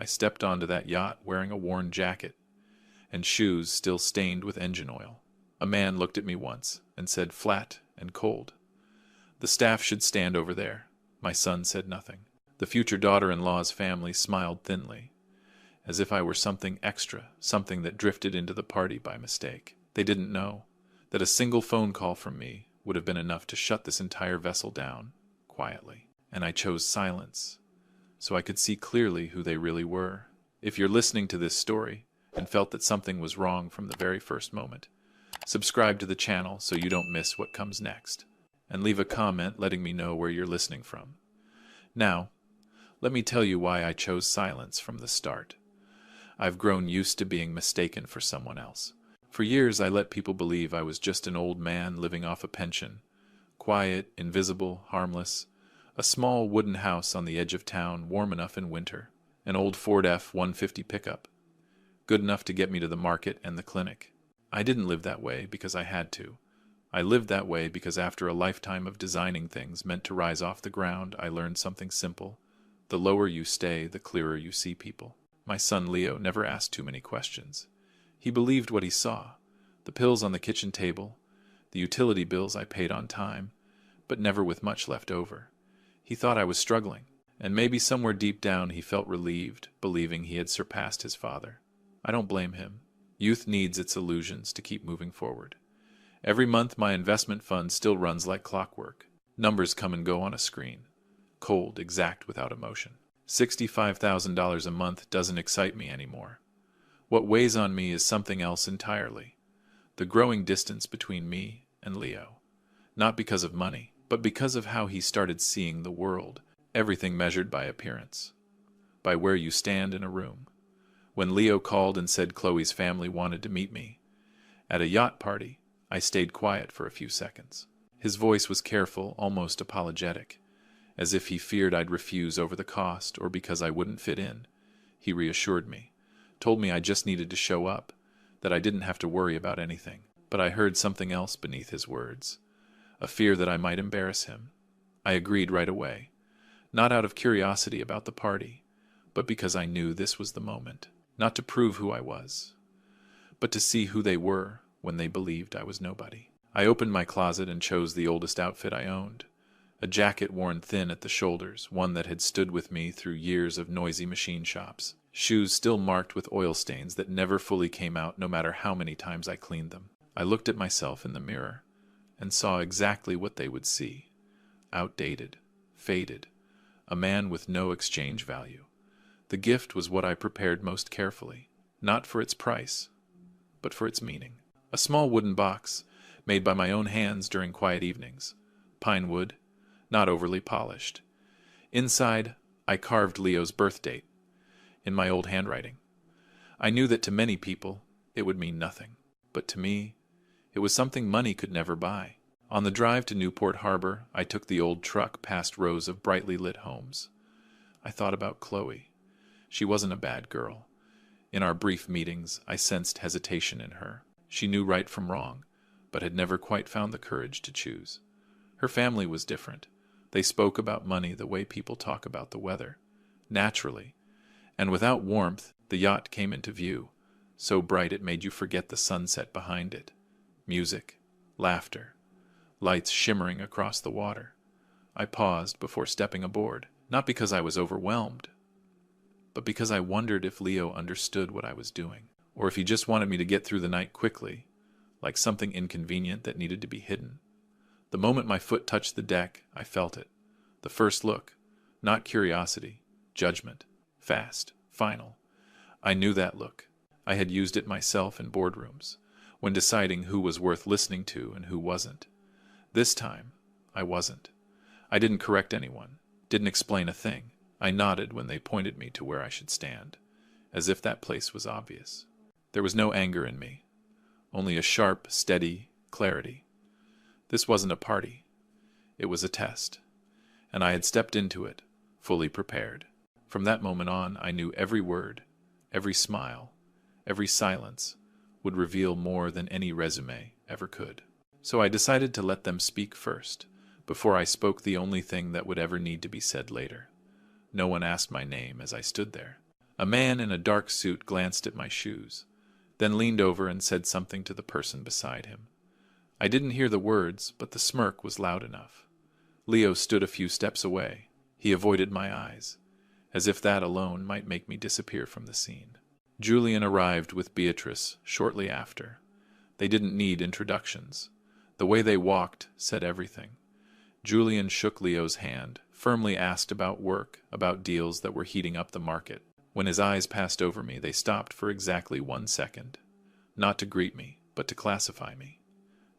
I stepped onto that yacht wearing a worn jacket and shoes still stained with engine oil. A man looked at me once and said flat and cold, "The staff should stand over there." My son said nothing. The future daughter-in-law's family smiled thinly, as if I were something extra, something that drifted into the party by mistake. They didn't know that a single phone call from me would have been enough to shut this entire vessel down, quietly. And I chose silence, so I could see clearly who they really were. If you're listening to this story and felt that something was wrong from the very first moment, subscribe to the channel so you don't miss what comes next, and leave a comment letting me know where you're listening from. Now, let me tell you why I chose silence from the start. I've grown used to being mistaken for someone else. For years, I let people believe I was just an old man living off a pension. Quiet, invisible, harmless. A small wooden house on the edge of town, warm enough in winter. An old Ford F-150 pickup. Good enough to get me to the market and the clinic. I didn't live that way because I had to. I lived that way because after a lifetime of designing things meant to rise off the ground, I learned something simple. The lower you stay, the clearer you see people. My son Leo never asked too many questions. He believed what he saw. The pills on the kitchen table, the utility bills I paid on time, but never with much left over. He thought I was struggling, and maybe somewhere deep down he felt relieved, believing he had surpassed his father. I don't blame him. Youth needs its illusions to keep moving forward. Every month my investment fund still runs like clockwork. Numbers come and go on a screen. Cold, exact, without emotion. $65,000 a month doesn't excite me anymore. What weighs on me is something else entirely. The growing distance between me and Leo. Not because of money, but because of how he started seeing the world. Everything measured by appearance. By where you stand in a room. When Leo called and said Chloe's family wanted to meet me at a yacht party, I stayed quiet for a few seconds. His voice was careful, almost apologetic, as if he feared I'd refuse over the cost or because I wouldn't fit in. He reassured me, told me I just needed to show up, that I didn't have to worry about anything. But I heard something else beneath his words, a fear that I might embarrass him. I agreed right away, not out of curiosity about the party, but because I knew this was the moment, not to prove who I was, but to see who they were when they believed I was nobody. I opened my closet and chose the oldest outfit I owned, a jacket worn thin at the shoulders, one that had stood with me through years of noisy machine shops, shoes still marked with oil stains that never fully came out no matter how many times I cleaned them. I looked at myself in the mirror and saw exactly what they would see. Outdated, faded, a man with no exchange value. The gift was what I prepared most carefully, not for its price, but for its meaning. A small wooden box, made by my own hands during quiet evenings. Pine wood, not overly polished. Inside, I carved Leo's birth date, in my old handwriting. I knew that to many people, it would mean nothing. But to me, it was something money could never buy. On the drive to Newport Harbor, I took the old truck past rows of brightly lit homes. I thought about Chloe. She wasn't a bad girl. In our brief meetings, I sensed hesitation in her. She knew right from wrong, but had never quite found the courage to choose. Her family was different. They spoke about money the way people talk about the weather, naturally. And without warmth, the yacht came into view, so bright it made you forget the sunset behind it. Music, laughter, lights shimmering across the water. I paused before stepping aboard, not because I was overwhelmed, but because I wondered if Leo understood what I was doing, or if he just wanted me to get through the night quickly, like something inconvenient that needed to be hidden. The moment my foot touched the deck, I felt it. The first look, not curiosity, judgment, fast, final. I knew that look. I had used it myself in boardrooms, when deciding who was worth listening to and who wasn't. This time, I wasn't. I didn't correct anyone, didn't explain a thing. I nodded when they pointed me to where I should stand, as if that place was obvious. There was no anger in me, only a sharp, steady clarity. This wasn't a party. It was a test, and I had stepped into it, fully prepared. From that moment on, I knew every word, every smile, every silence would reveal more than any resume ever could. So I decided to let them speak first, before I spoke the only thing that would ever need to be said later. No one asked my name as I stood there. A man in a dark suit glanced at my shoes, then leaned over and said something to the person beside him. I didn't hear the words, but the smirk was loud enough. Leo stood a few steps away. He avoided my eyes, as if that alone might make me disappear from the scene. Julian arrived with Beatrice shortly after. They didn't need introductions. The way they walked said everything. Julian shook Leo's hand, firmly asked about work, about deals that were heating up the market. When his eyes passed over me, they stopped for exactly 1 second. Not to greet me, but to classify me.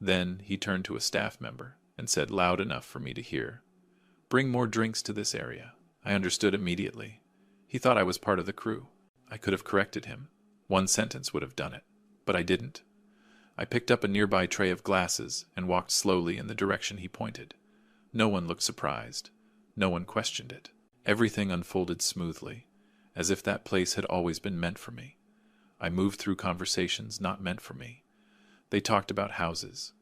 Then he turned to a staff member and said loud enough for me to hear, "Bring more drinks to this area." I understood immediately. He thought I was part of the crew. I could have corrected him. 1 sentence would have done it, but I didn't. I picked up a nearby tray of glasses and walked slowly in the direction he pointed. No one looked surprised. No one questioned it. Everything unfolded smoothly, as if that place had always been meant for me. I moved through conversations not meant for me. They talked about houses,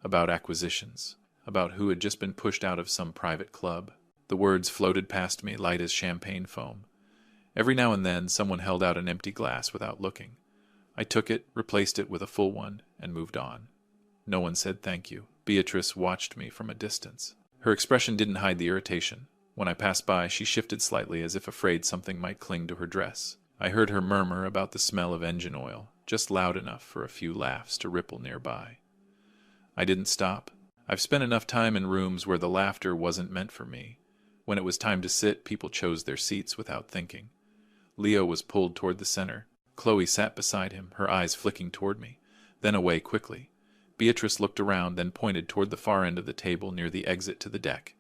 about acquisitions, about who had just been pushed out of some private club. The words floated past me light as champagne foam. Every now and then someone held out an empty glass without looking. I took it, replaced it with a full one, and moved on. No one said thank you. Beatrice watched me from a distance. Her expression didn't hide the irritation. When I passed by, she shifted slightly as if afraid something might cling to her dress. I heard her murmur about the smell of engine oil, just loud enough for a few laughs to ripple nearby. I didn't stop. I've spent enough time in rooms where the laughter wasn't meant for me. When it was time to sit, people chose their seats without thinking. Leo was pulled toward the center. Chloe sat beside him, her eyes flicking toward me, then away quickly. Beatrice looked around, then pointed toward the far end of the table near the exit to the deck.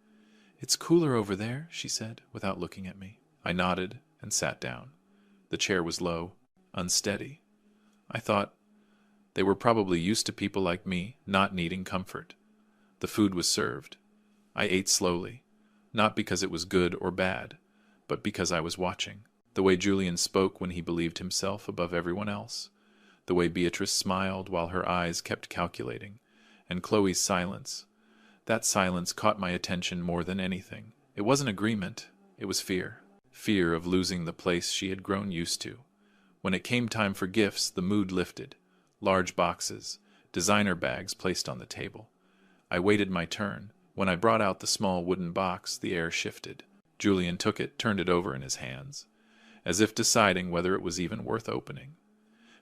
"It's cooler over there," she said, without looking at me. I nodded and sat down. The chair was low, unsteady. I thought they were probably used to people like me not needing comfort. The food was served. I ate slowly, not because it was good or bad, but because I was watching. The way Julian spoke when he believed himself above everyone else. The way Beatrice smiled while her eyes kept calculating. And Chloe's silence. That silence caught my attention more than anything. It wasn't agreement, it was fear. Fear of losing the place she had grown used to. When it came time for gifts, the mood lifted. Large boxes, designer bags placed on the table. I waited my turn. When I brought out the small wooden box, the air shifted. Julian took it, turned it over in his hands, as if deciding whether it was even worth opening.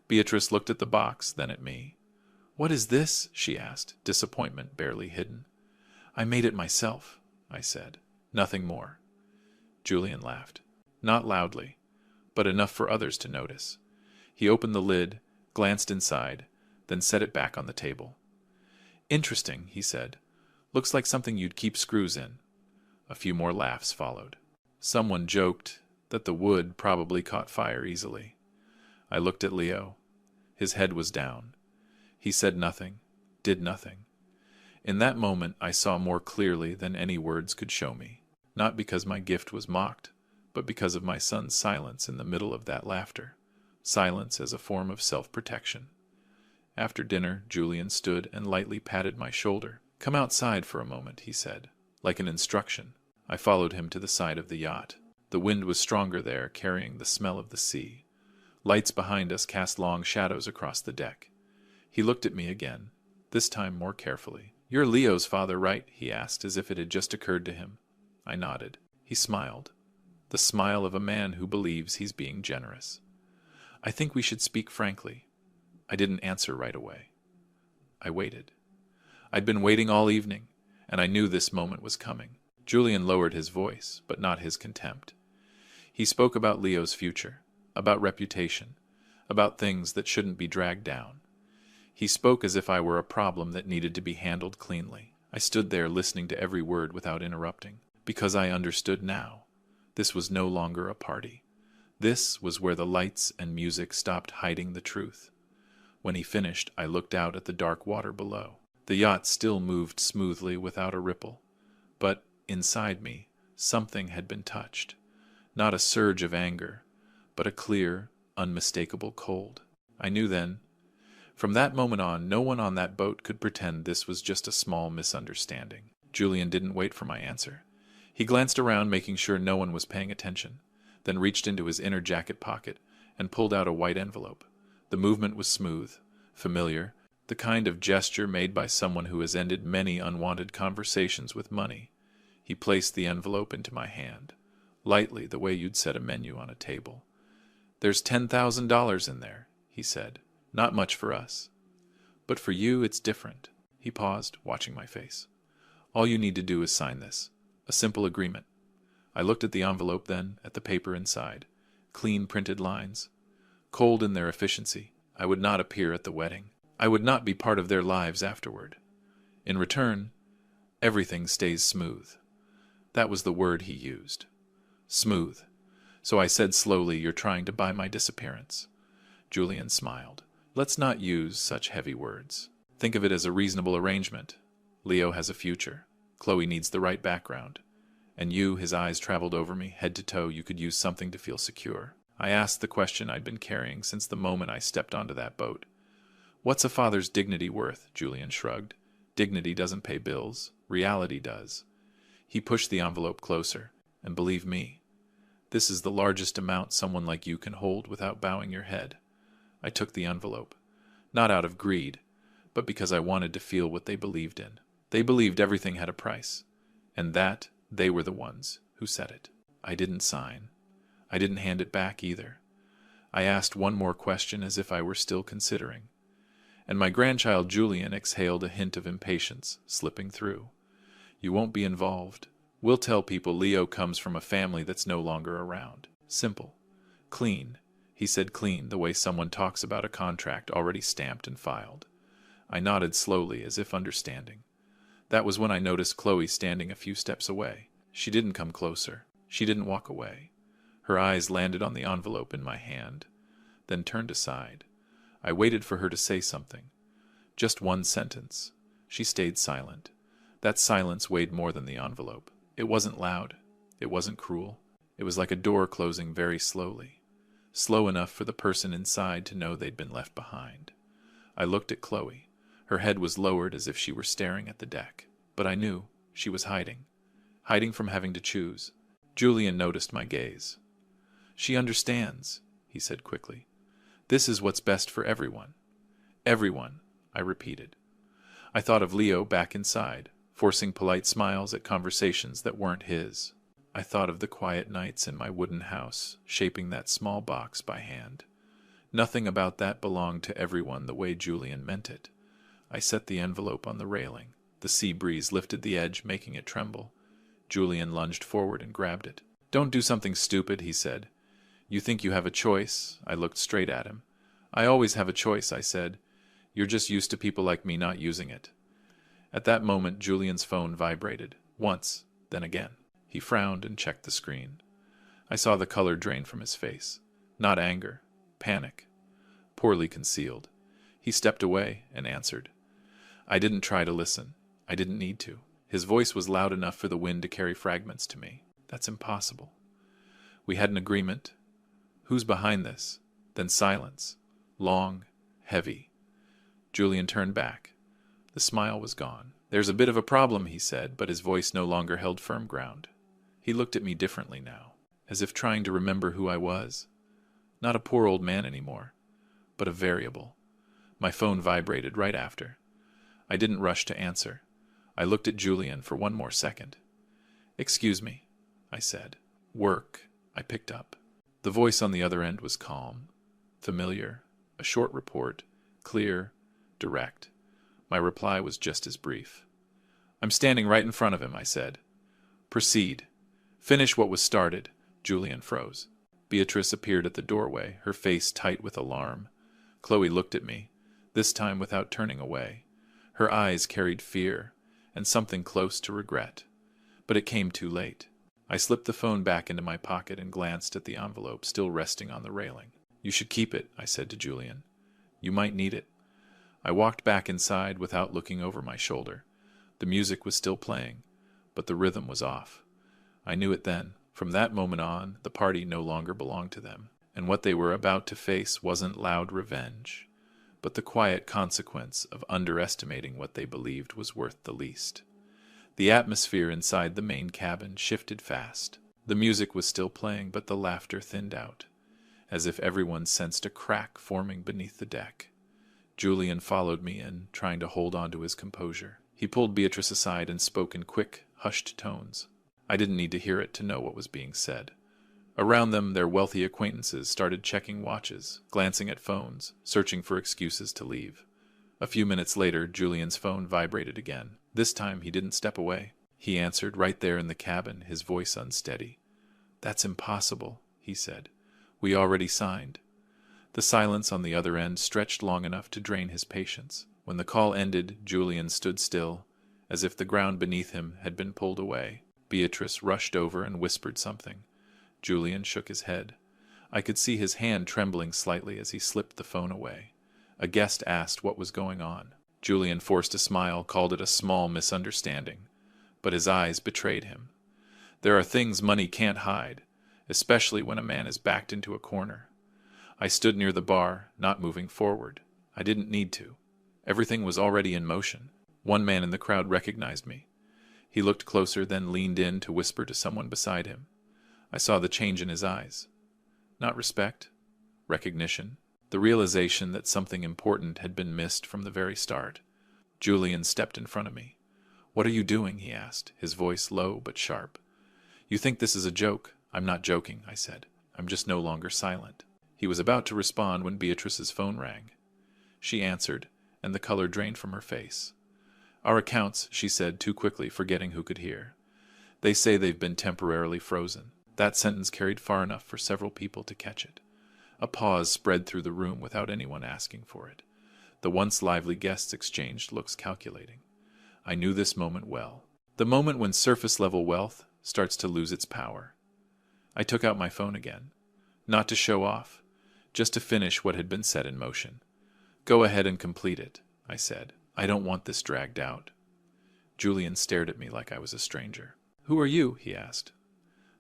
Beatrice looked at the box, then at me. "What is this?" she asked, disappointment barely hidden. "I made it myself," I said. "Nothing more." Julian laughed. Not loudly, but enough for others to notice. He opened the lid, glanced inside, then set it back on the table. "Interesting," he said. "Looks like something you'd keep screws in." A few more laughs followed. Someone joked that the wood probably caught fire easily. I looked at Leo. His head was down. He said nothing, did nothing. In that moment I saw more clearly than any words could show me, not because my gift was mocked, but because of my son's silence in the middle of that laughter, silence as a form of self-protection. After dinner, Julian stood and lightly patted my shoulder. "Come outside for a moment," he said, like an instruction. I followed him to the side of the yacht. The wind was stronger there, carrying the smell of the sea. Lights behind us cast long shadows across the deck. He looked at me again, this time more carefully. "You're Leo's father, right?" he asked, as if it had just occurred to him. I nodded. He smiled. The smile of a man who believes he's being generous. "I think we should speak frankly." I didn't answer right away. I waited. I'd been waiting all evening, and I knew this moment was coming. Julian lowered his voice, but not his contempt. He spoke about Leo's future, about reputation, about things that shouldn't be dragged down. He spoke as if I were a problem that needed to be handled cleanly. I stood there listening to every word without interrupting, because I understood now. This was no longer a party. This was where the lights and music stopped hiding the truth. When he finished, I looked out at the dark water below. The yacht still moved smoothly without a ripple, but inside me, something had been touched. Not a surge of anger, but a clear, unmistakable cold. I knew then. From that moment on, no one on that boat could pretend this was just a small misunderstanding. Julian didn't wait for my answer. He glanced around, making sure no one was paying attention, then reached into his inner jacket pocket and pulled out a white envelope. The movement was smooth, familiar, the kind of gesture made by someone who has ended many unwanted conversations with money. He placed the envelope into my hand, lightly, the way you'd set a menu on a table. "There's $10,000 in there," he said. "Not much for us. But for you, it's different." He paused, watching my face. "All you need to do is sign this. A simple agreement." I looked at the envelope then, at the paper inside. Clean printed lines. Cold in their efficiency. I would not appear at the wedding. I would not be part of their lives afterward. In return, everything stays smooth. That was the word he used. Smooth. So I said slowly, "You're trying to buy my disappearance." Julian smiled. "Let's not use such heavy words. Think of it as a reasonable arrangement. Leo has a future. Chloe needs the right background. And you," his eyes traveled over me, head to toe, "you could use something to feel secure." I asked the question I'd been carrying since the moment I stepped onto that boat. "What's a father's dignity worth?" Julian shrugged. "Dignity doesn't pay bills. Reality does." He pushed the envelope closer. "And believe me, this is the largest amount someone like you can hold without bowing your head." I took the envelope. Not out of greed, but because I wanted to feel what they believed in. They believed everything had a price, and that they were the ones who set it. I didn't sign. I didn't hand it back either. I asked one more question as if I were still considering. And my grandchild Julian exhaled a hint of impatience, slipping through. "You won't be involved. We'll tell people Leo comes from a family that's no longer around. Simple. Clean." He said clean, the way someone talks about a contract already stamped and filed. I nodded slowly, as if understanding. That was when I noticed Chloe standing a few steps away. She didn't come closer. She didn't walk away. Her eyes landed on the envelope in my hand, then turned aside. I waited for her to say something. Just one sentence. She stayed silent. That silence weighed more than the envelope. It wasn't loud. It wasn't cruel. It was like a door closing very slowly. Slow enough for the person inside to know they'd been left behind. I looked at Chloe. Her head was lowered as if she were staring at the deck. But I knew she was hiding. Hiding from having to choose. Julian noticed my gaze. "She understands," he said quickly. "This is what's best for everyone." "Everyone," I repeated. I thought of Leo back inside, forcing polite smiles at conversations that weren't his. I thought of the quiet nights in my wooden house, shaping that small box by hand. Nothing about that belonged to everyone the way Julian meant it. I set the envelope on the railing. The sea breeze lifted the edge, making it tremble. Julian lunged forward and grabbed it. "Don't do something stupid," he said. "You think you have a choice?" I looked straight at him. "I always have a choice," I said. "You're just used to people like me not using it." At that moment, Julian's phone vibrated. Once, then again. He frowned and checked the screen. I saw the color drain from his face. Not anger. Panic. Poorly concealed. He stepped away and answered. I didn't try to listen. I didn't need to. His voice was loud enough for the wind to carry fragments to me. "That's impossible." We had an agreement. "Who's behind this?" Then silence. Long, heavy. Julian turned back. The smile was gone. "There's a bit of a problem," he said, but his voice no longer held firm ground. He looked at me differently now, as if trying to remember who I was. Not a poor old man anymore, but a variable. My phone vibrated right after. I didn't rush to answer. I looked at Julian for one more second. "Excuse me," I said. "Work," I picked up. The voice on the other end was calm, familiar, a short report, clear, direct. My reply was just as brief. "I'm standing right in front of him," I said. "Proceed. Finish what was started." Julian froze. Beatrice appeared at the doorway, her face tight with alarm. Chloe looked at me, this time without turning away. Her eyes carried fear, and something close to regret. But it came too late. I slipped the phone back into my pocket and glanced at the envelope still resting on the railing. "You should keep it," I said to Julian. "You might need it." I walked back inside without looking over my shoulder. The music was still playing, but the rhythm was off. I knew it then. From that moment on, the party no longer belonged to them, and what they were about to face wasn't loud revenge, but the quiet consequence of underestimating what they believed was worth the least. The atmosphere inside the main cabin shifted fast. The music was still playing, but the laughter thinned out, as if everyone sensed a crack forming beneath the deck. Julian followed me in, trying to hold on to his composure. He pulled Beatrice aside and spoke in quick, hushed tones. I didn't need to hear it to know what was being said. Around them, their wealthy acquaintances started checking watches, glancing at phones, searching for excuses to leave. A few minutes later, Julian's phone vibrated again. This time, he didn't step away. He answered right there in the cabin, his voice unsteady. "That's impossible," he said. "We already signed." The silence on the other end stretched long enough to drain his patience. When the call ended, Julian stood still, as if the ground beneath him had been pulled away. Beatrice rushed over and whispered something. Julian shook his head. I could see his hand trembling slightly as he slipped the phone away. A guest asked what was going on. Julian forced a smile, called it a small misunderstanding, but his eyes betrayed him. There are things money can't hide, especially when a man is backed into a corner. I stood near the bar, not moving forward. I didn't need to. Everything was already in motion. One man in the crowd recognized me. He looked closer, then leaned in to whisper to someone beside him. I saw the change in his eyes. Not respect, recognition, the realization that something important had been missed from the very start. Julian stepped in front of me. "What are you doing?" he asked, his voice low but sharp. "You think this is a joke?" "I'm not joking," I said. "I'm just no longer silent." He was about to respond when Beatrice's phone rang. She answered, and the color drained from her face. "Our accounts," she said too quickly, forgetting who could hear. "They say they've been temporarily frozen." That sentence carried far enough for several people to catch it. A pause spread through the room without anyone asking for it. The once lively guests exchanged looks calculating. I knew this moment well. The moment when surface-level wealth starts to lose its power. I took out my phone again. Not to show off, just to finish what had been set in motion. "Go ahead and complete it," I said. "I don't want this dragged out." Julian stared at me like I was a stranger. "Who are you?" he asked.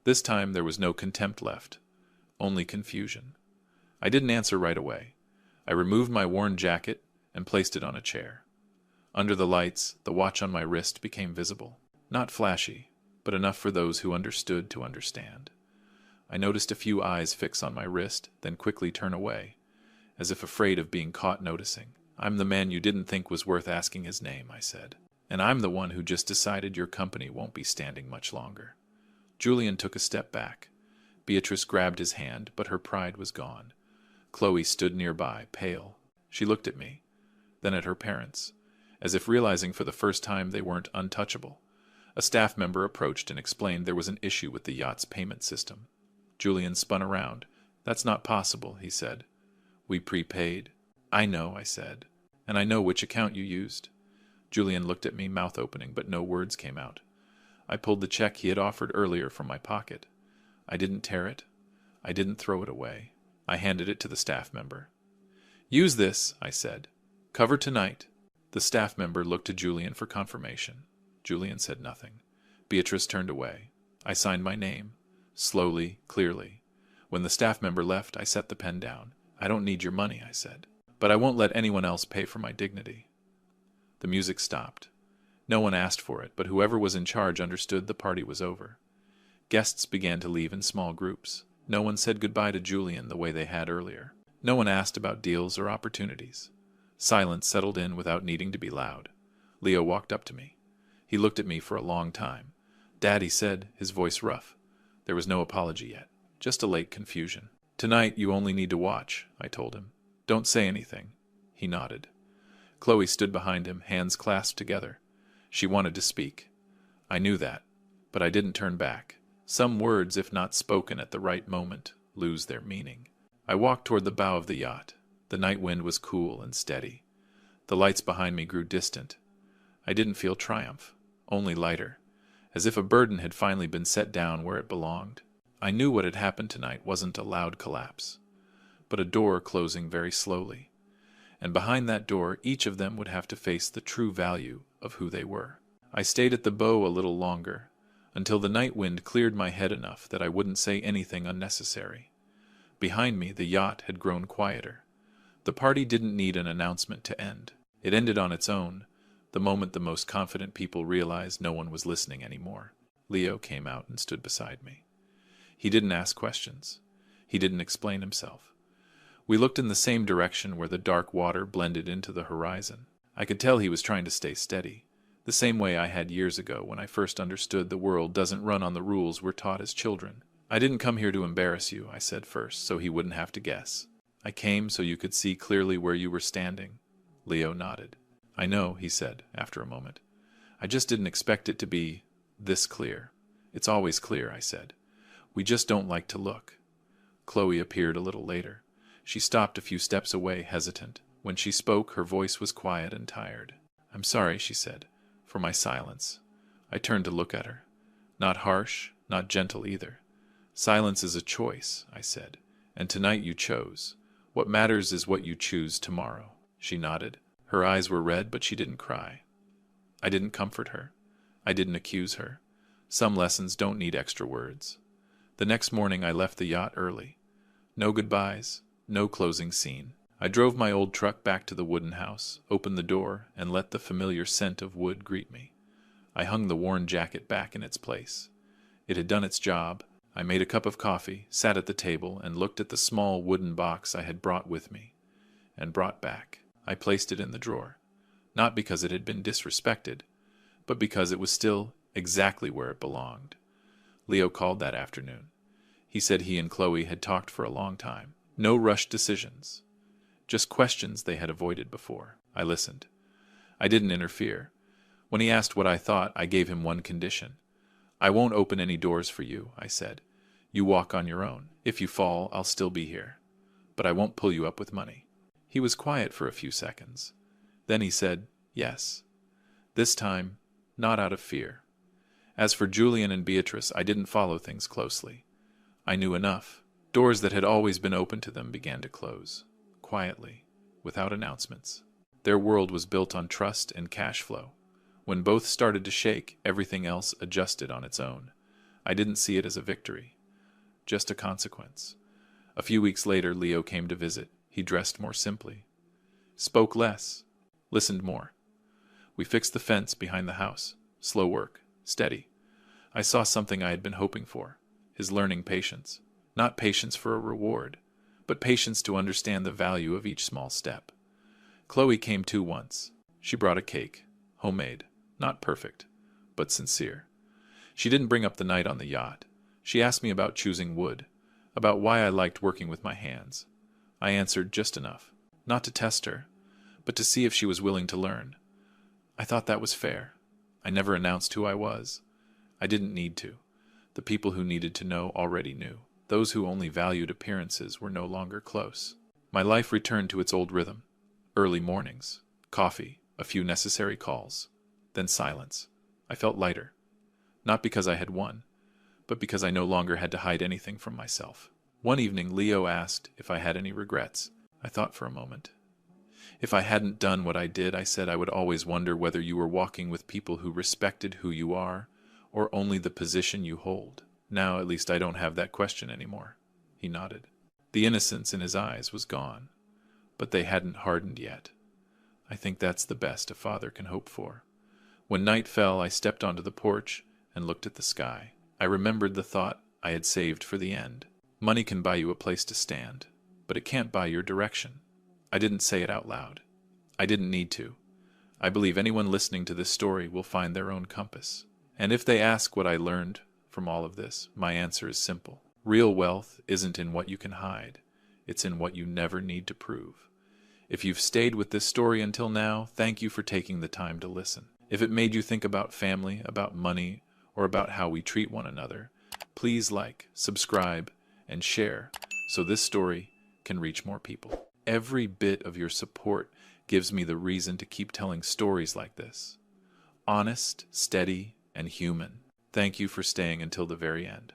This time there was no contempt left, only confusion. I didn't answer right away. I removed my worn jacket and placed it on a chair. Under the lights, the watch on my wrist became visible. Not flashy, but enough for those who understood to understand. I noticed a few eyes fix on my wrist, then quickly turn away, as if afraid of being caught noticing. "I'm the man you didn't think was worth asking his name," I said. "And I'm the one who just decided your company won't be standing much longer." Julian took a step back. Beatrice grabbed his hand, but her pride was gone. Chloe stood nearby, pale. She looked at me, then at her parents, as if realizing for the first time they weren't untouchable. A staff member approached and explained there was an issue with the yacht's payment system. Julian spun around. "That's not possible," he said. "We prepaid." "I know," I said. "And I know which account you used." Julian looked at me, mouth opening, but no words came out. I pulled the check he had offered earlier from my pocket. I didn't tear it. I didn't throw it away. I handed it to the staff member. "Use this," I said. "Cover tonight." The staff member looked to Julian for confirmation. Julian said nothing. Beatrice turned away. I signed my name, slowly, clearly. When the staff member left, I set the pen down. "I don't need your money," I said, "but I won't let anyone else pay for my dignity." The music stopped. No one asked for it, but whoever was in charge understood the party was over. Guests began to leave in small groups. No one said goodbye to Julian the way they had earlier. No one asked about deals or opportunities. Silence settled in without needing to be loud. Leo walked up to me. He looked at me for a long time. "Dad," he said, his voice rough. There was no apology yet, just a late confusion. "Tonight you only need to watch," I told him. "Don't say anything." He nodded. Chloe stood behind him, hands clasped together. She wanted to speak. I knew that, but I didn't turn back. Some words, if not spoken at the right moment, lose their meaning. I walked toward the bow of the yacht. The night wind was cool and steady. The lights behind me grew distant. I didn't feel triumph, only lighter, as if a burden had finally been set down where it belonged. I knew what had happened tonight wasn't a loud collapse, but a door closing very slowly. And behind that door, each of them would have to face the true value of who they were. I stayed at the bow a little longer, until the night wind cleared my head enough that I wouldn't say anything unnecessary. Behind me, the yacht had grown quieter. The party didn't need an announcement to end. It ended on its own, the moment the most confident people realized no one was listening anymore. Leo came out and stood beside me. He didn't ask questions. He didn't explain himself. We looked in the same direction where the dark water blended into the horizon. I could tell he was trying to stay steady, the same way I had years ago when I first understood the world doesn't run on the rules we're taught as children. I didn't come here to embarrass you, I said first, so he wouldn't have to guess. I came so you could see clearly where you were standing. Leo nodded. I know, he said, after a moment. I just didn't expect it to be this clear. It's always clear, I said. We just don't like to look. Chloe appeared a little later. She stopped a few steps away, hesitant. When she spoke, her voice was quiet and tired. I'm sorry, she said, for my silence. I turned to look at her. Not harsh, not gentle either. Silence is a choice, I said, and tonight you chose. What matters is what you choose tomorrow. She nodded. Her eyes were red, but she didn't cry. I didn't comfort her. I didn't accuse her. Some lessons don't need extra words. The next morning I left the yacht early. No goodbyes, no closing scene. I drove my old truck back to the wooden house, opened the door, and let the familiar scent of wood greet me. I hung the worn jacket back in its place. It had done its job. I made a cup of coffee, sat at the table, and looked at the small wooden box I had brought with me, and brought back. I placed it in the drawer, not because it had been disrespected, but because it was still exactly where it belonged. Leo called that afternoon. He said he and Chloe had talked for a long time. No rushed decisions. Just questions they had avoided before. I listened. I didn't interfere. When he asked what I thought, I gave him one condition. I won't open any doors for you, I said. You walk on your own. If you fall, I'll still be here. But I won't pull you up with money. He was quiet for a few seconds. Then he said, yes. This time, not out of fear. As for Julian and Beatrice, I didn't follow things closely. I knew enough. Doors that had always been open to them began to close, quietly, without announcements. Their world was built on trust and cash flow. When both started to shake, everything else adjusted on its own. I didn't see it as a victory, just a consequence. A few weeks later, Leo came to visit. He dressed more simply, spoke less, listened more. We fixed the fence behind the house. Slow work, steady. I saw something I had been hoping for, his learning patience. Not patience for a reward, but patience to understand the value of each small step. Chloe came too once. She brought a cake, homemade, not perfect, but sincere. She didn't bring up the night on the yacht. She asked me about choosing wood, about why I liked working with my hands. I answered just enough, not to test her, but to see if she was willing to learn. I thought that was fair. I never announced who I was. I didn't need to. The people who needed to know already knew. Those who only valued appearances were no longer close. My life returned to its old rhythm. Early mornings, coffee, a few necessary calls, then silence. I felt lighter. Not because I had won, but because I no longer had to hide anything from myself. One evening, Leo asked if I had any regrets. I thought for a moment. If I hadn't done what I did, I said I would always wonder whether you were walking with people who respected who you are, or only the position you hold. Now at least I don't have that question anymore. He nodded. The innocence in his eyes was gone, but they hadn't hardened yet. I think that's the best a father can hope for. When night fell, I stepped onto the porch and looked at the sky. I remembered the thought I had saved for the end. Money can buy you a place to stand, but it can't buy your direction. I didn't say it out loud. I didn't need to. I believe anyone listening to this story will find their own compass. And if they ask what I learned from all of this, my answer is simple. Real wealth isn't in what you can hide. It's in what you never need to prove. If you've stayed with this story until now, thank you for taking the time to listen. If it made you think about family, about money, or about how we treat one another, please like, subscribe, and share so this story can reach more people. Every bit of your support gives me the reason to keep telling stories like this. Honest, steady, and human. Thank you for staying until the very end.